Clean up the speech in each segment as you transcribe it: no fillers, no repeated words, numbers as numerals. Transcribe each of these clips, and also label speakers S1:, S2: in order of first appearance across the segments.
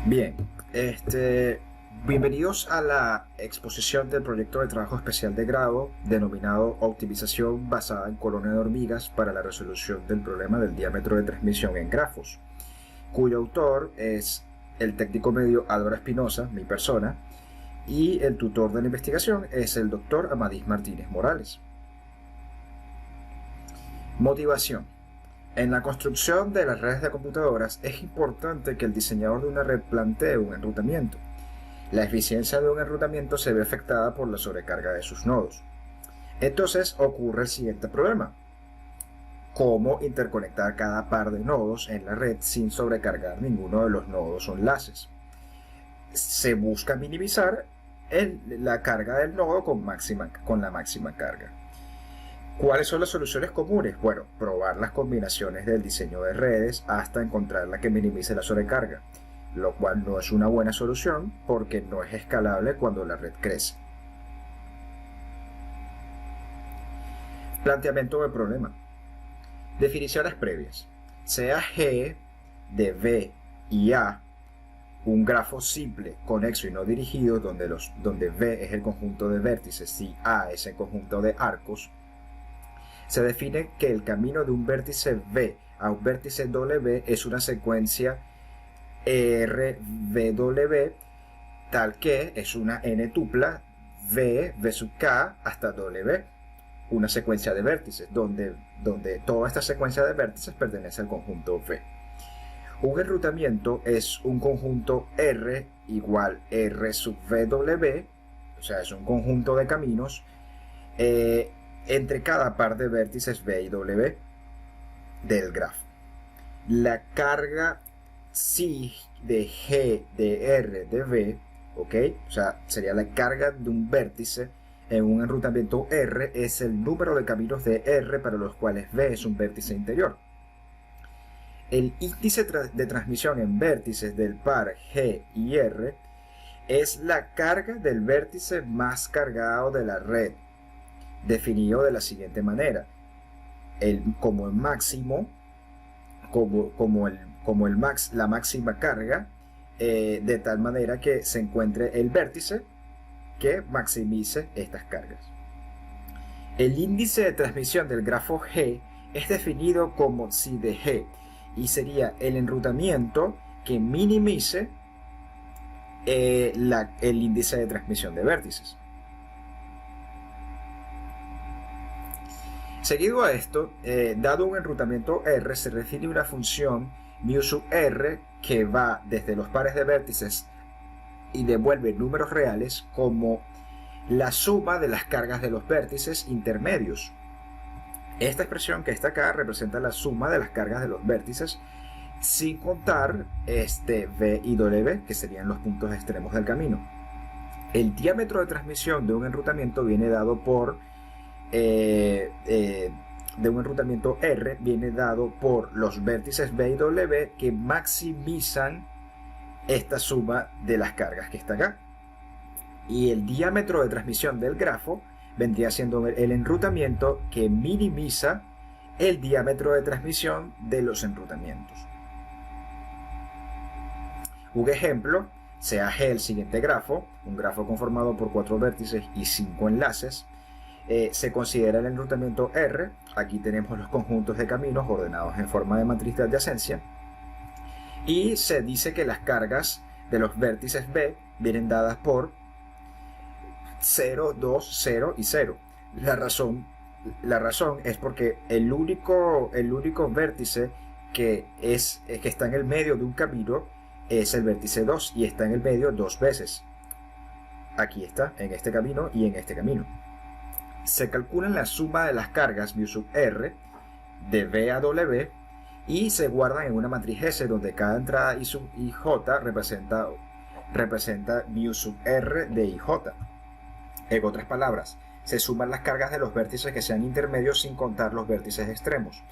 S1: Bien, bienvenidos a la exposición del proyecto de trabajo especial de grado denominado Optimización basada en colonia de hormigas para la resolución del problema del diámetro de transmisión en grafos, cuyo autor es el técnico medio Álvaro Espinosa, mi persona, y el tutor de la investigación es el doctor Amadís Martínez Morales. Motivación. En la construcción de las redes de computadoras es importante que el diseñador de una red plantee un enrutamiento. La eficiencia de un enrutamiento se ve afectada por la sobrecarga de sus nodos. Entonces ocurre el siguiente problema: ¿cómo interconectar cada par de nodos en la red sin sobrecargar ninguno de los nodos o enlaces? Se busca minimizar la carga del nodo con la máxima carga. ¿Cuáles son las soluciones comunes? Bueno, probar las combinaciones del diseño de redes hasta encontrar la que minimice la sobrecarga, lo cual no es una buena solución porque no es escalable cuando la red crece. Planteamiento del problema. Definiciones previas. Sea G de V y A un grafo simple, conexo y no dirigido, donde V es el conjunto de vértices y A es el conjunto de arcos, se define que el camino de un vértice V a un vértice W es una secuencia RVW, tal que es una n tupla V sub K hasta W, una secuencia de vértices, donde toda esta secuencia de vértices pertenece al conjunto V. Un enrutamiento es un conjunto R igual R sub VW, o sea, es un conjunto de caminos entre cada par de vértices V y W del grafo. La carga psi de G de R de V, ¿ok? O sea, sería la carga de un vértice en un enrutamiento R, es el número de caminos de R para los cuales V es un vértice interior. El índice de transmisión en vértices del par G y R es la carga del vértice más cargado de la red, definido de la siguiente manera: como el máximo, la máxima carga, de tal manera que se encuentre el vértice que maximice estas cargas. El índice de transmisión del grafo G es definido como psi de G y sería el enrutamiento que minimice el índice de transmisión de vértices. Seguido a esto, dado un enrutamiento R, se define una función mu sub R que va desde los pares de vértices y devuelve números reales como la suma de las cargas de los vértices intermedios. Esta expresión que está acá representa la suma de las cargas de los vértices sin contar V y W, que serían los puntos extremos del camino. El diámetro de transmisión de un enrutamiento viene dado por de un enrutamiento R viene dado por los vértices V y W que maximizan esta suma de las cargas que está acá, y el diámetro de transmisión del grafo vendría siendo el enrutamiento que minimiza el diámetro de transmisión de los enrutamientos. Un ejemplo: sea G el siguiente grafo, un grafo conformado por 4 vértices y 5 enlaces. Se considera el enrutamiento R. Aquí tenemos los conjuntos de caminos ordenados en forma de matriz de adyacencia, y se dice que las cargas de los vértices V vienen dadas por 0, 2, 0 y 0. La razón es porque el único vértice que está en el medio de un camino es el vértice 2, y está en el medio dos veces. Aquí está, en este camino y en este camino. Se calcula la suma de las cargas mu sub R de V a W y se guardan en una matriz S donde cada entrada I sub IJ representa mu sub R de IJ. En otras palabras, se suman las cargas de los vértices que sean intermedios sin contar los vértices extremos.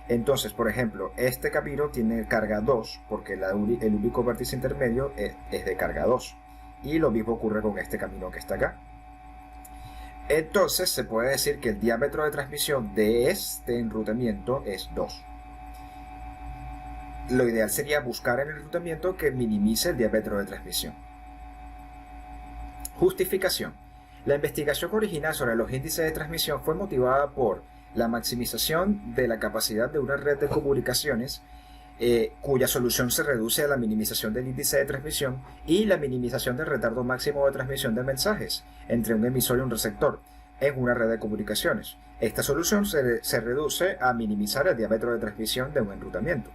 S1: Entonces, por ejemplo, este camino tiene carga 2 porque el único vértice intermedio es de carga 2. Y lo mismo ocurre con este camino que está acá. Entonces se puede decir que el diámetro de transmisión de este enrutamiento es 2. lo ideal sería buscar en el enrutamiento que minimice el diámetro de transmisión. Justificación. La investigación original sobre los índices de transmisión fue motivada por la maximización de la capacidad de una red de comunicaciones cuya solución se reduce a la minimización del índice de transmisión y la minimización del retardo máximo de transmisión de mensajes entre un emisor y un receptor en una red de comunicaciones. Esta solución se reduce a minimizar el diámetro de transmisión de un enrutamiento.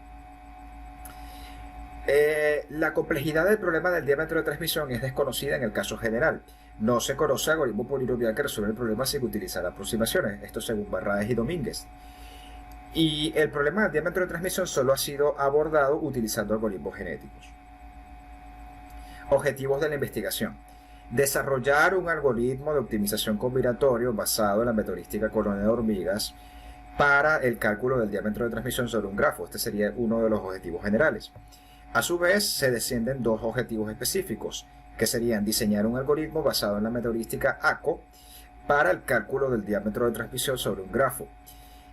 S1: La complejidad del problema del diámetro de transmisión es desconocida en el caso general. No se conoce algoritmo polinomial que resuelve el problema sin utilizar aproximaciones, esto según Barraez y Domínguez. Y el problema del diámetro de transmisión solo ha sido abordado utilizando algoritmos genéticos. Objetivos de la investigación. Desarrollar un algoritmo de optimización combinatorio basado en la metodística colonia de hormigas para el cálculo del diámetro de transmisión sobre un grafo. Este sería uno de los objetivos generales. A su vez, se descienden dos objetivos específicos, que serían diseñar un algoritmo basado en la metodística ACO para el cálculo del diámetro de transmisión sobre un grafo.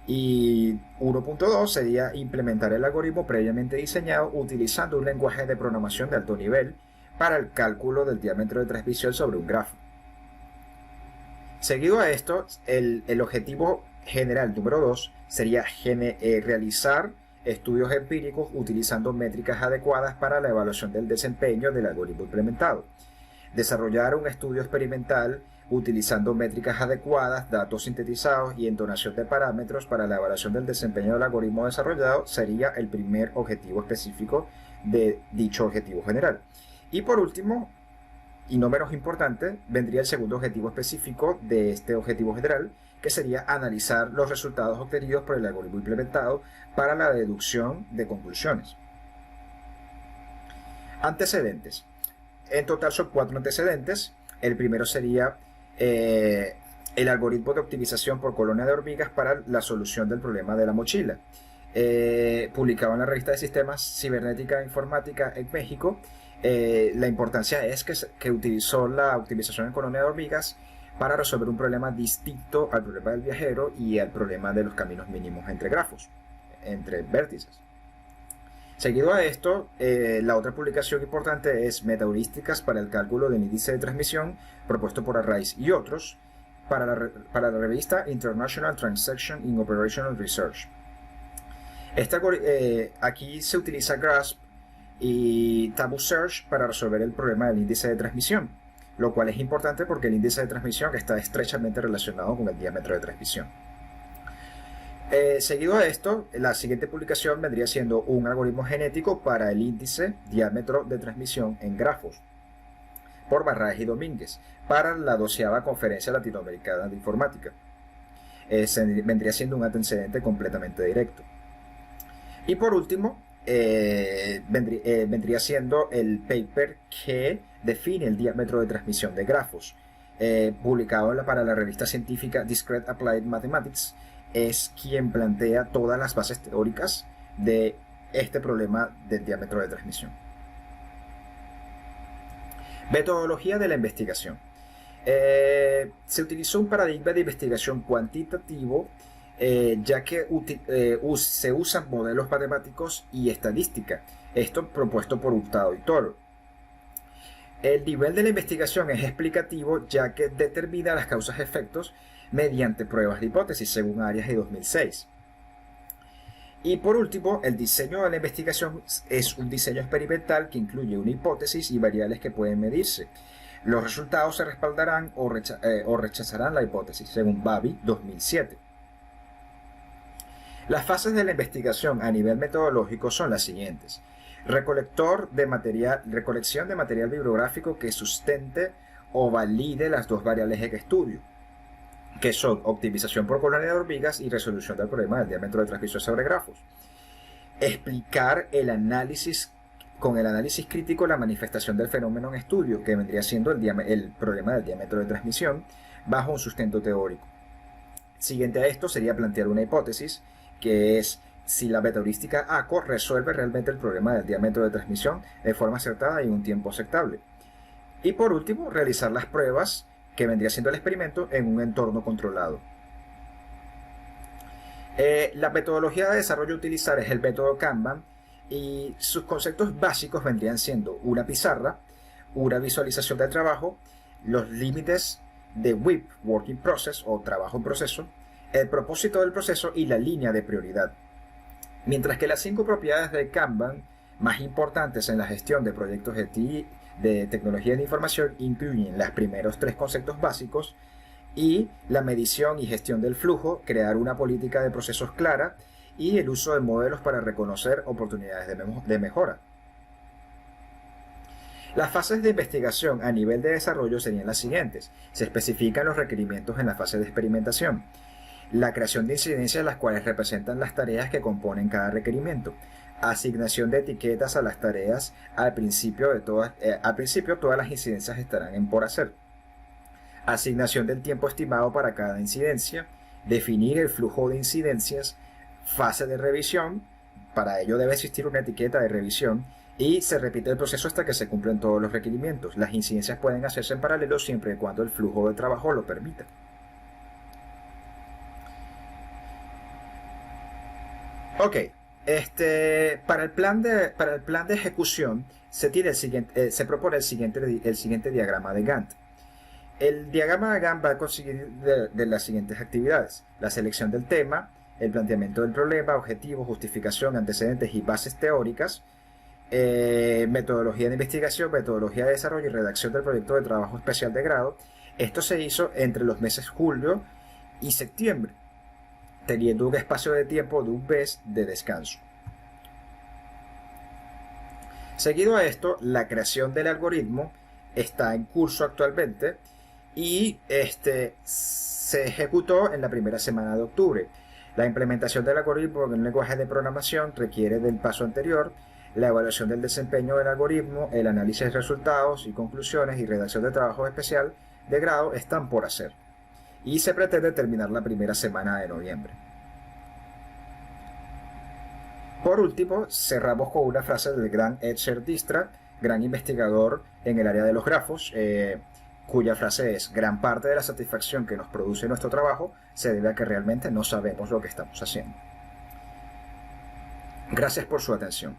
S1: Y 1.2 sería implementar el algoritmo previamente diseñado utilizando un lenguaje de programación de alto nivel para el cálculo del diámetro de transmisión sobre un grafo. Seguido a esto, el objetivo general número 2 sería realizar estudios empíricos utilizando métricas adecuadas para la evaluación del desempeño del algoritmo implementado. Desarrollar un estudio experimental utilizando métricas adecuadas, datos sintetizados y entonación de parámetros para la evaluación del desempeño del algoritmo desarrollado sería el primer objetivo específico de dicho objetivo general. Y por último, y no menos importante, vendría el segundo objetivo específico de este objetivo general, que sería analizar los resultados obtenidos por el algoritmo implementado para la deducción de conclusiones. Antecedentes. En total son 4 antecedentes. El primero sería el algoritmo de optimización por colonia de hormigas para la solución del problema de la mochila. Publicado en la revista de Sistemas Cibernética e Informática en México. La importancia es que utilizó la optimización en colonia de hormigas para resolver un problema distinto al problema del viajero y al problema de los caminos mínimos entre grafos, entre vértices. Seguido a esto, la otra publicación importante es Metaheurísticas para el cálculo del índice de transmisión, propuesto por Arraiz y otros, para la revista International Transaction in Operational Research. Aquí se utiliza GRASP y TableSearch para resolver el problema del índice de transmisión, lo cual es importante porque el índice de transmisión está estrechamente relacionado con el diámetro de transmisión. Seguido a esto, la siguiente publicación vendría siendo un algoritmo genético para el índice diámetro de transmisión en grafos, por Barraez y Domínguez, para la 12ª Conferencia Latinoamericana de Informática. Vendría siendo un antecedente completamente directo. Y por último, vendría siendo el paper que define el diámetro de transmisión de grafos, publicado para la revista científica Discrete Applied Mathematics. Es quien plantea todas las bases teóricas de este problema del diámetro de transmisión. Metodología de la investigación. Se utilizó un paradigma de investigación cuantitativo, ya que se usan modelos matemáticos y estadística, esto propuesto por Hurtado y Toro. El nivel de la investigación es explicativo, ya que determina las causas-efectos mediante pruebas de hipótesis, según Arias y 2006. Y por último, el diseño de la investigación es un diseño experimental que incluye una hipótesis y variables que pueden medirse. Los resultados se respaldarán o rechazarán la hipótesis, según Babi 2007. Las fases de la investigación a nivel metodológico son las siguientes: recolección de material bibliográfico que sustente o valide las dos variables en estudio, que son optimización por colonia de hormigas y resolución del problema del diámetro de transmisión sobre grafos. Explicar con el análisis crítico la manifestación del fenómeno en estudio, que vendría siendo el problema del diámetro de transmisión, bajo un sustento teórico. Siguiente a esto sería plantear una hipótesis, que es si la metaheurística ACO resuelve realmente el problema del diámetro de transmisión de forma acertada y en un tiempo aceptable. Y por último, realizar las pruebas, que vendría siendo el experimento, en un entorno controlado. La metodología de desarrollo a utilizar es el método Kanban, Y sus conceptos básicos vendrían siendo una pizarra, una visualización del trabajo, los límites de WIP, Working Process o trabajo en proceso, el propósito del proceso y la línea de prioridad. Mientras que las 5 propiedades de Kanban más importantes en la gestión de proyectos de tecnología de información incluyen los primeros 3 conceptos básicos y la medición y gestión del flujo, crear una política de procesos clara y el uso de modelos para reconocer oportunidades de mejora. Las fases de investigación a nivel de desarrollo serían las siguientes. Se especifican los requerimientos en la fase de experimentación. La creación de incidencias, las cuales representan las tareas que componen cada requerimiento. Asignación de etiquetas a las tareas. Al principio todas las incidencias estarán en por hacer. Asignación del tiempo estimado para cada incidencia. Definir el flujo de incidencias. Fase de revisión. Para ello debe existir una etiqueta de revisión. Y se repite el proceso hasta que se cumplen todos los requerimientos. Las incidencias pueden hacerse en paralelo siempre y cuando el flujo de trabajo lo permita. Ok, para el plan de ejecución se propone el siguiente diagrama de Gantt. El diagrama de Gantt va a conseguir de las siguientes actividades: la selección del tema, el planteamiento del problema, objetivos, justificación, antecedentes y bases teóricas, metodología de investigación, metodología de desarrollo y redacción del proyecto de trabajo especial de grado. Esto se hizo entre los meses julio y septiembre, teniendo un espacio de tiempo de un mes de descanso. Seguido a esto, la creación del algoritmo está en curso actualmente y se ejecutó en la primera semana de octubre. La implementación del algoritmo en un lenguaje de programación requiere del paso anterior: la evaluación del desempeño del algoritmo, el análisis de resultados y conclusiones y redacción de trabajo especial de grado están por hacer. Y se pretende terminar la primera semana de noviembre. Por último, cerramos con una frase del gran Edscher Dijkstra, gran investigador en el área de los grafos, cuya frase es: gran parte de la satisfacción que nos produce nuestro trabajo se debe a que realmente no sabemos lo que estamos haciendo. Gracias por su atención.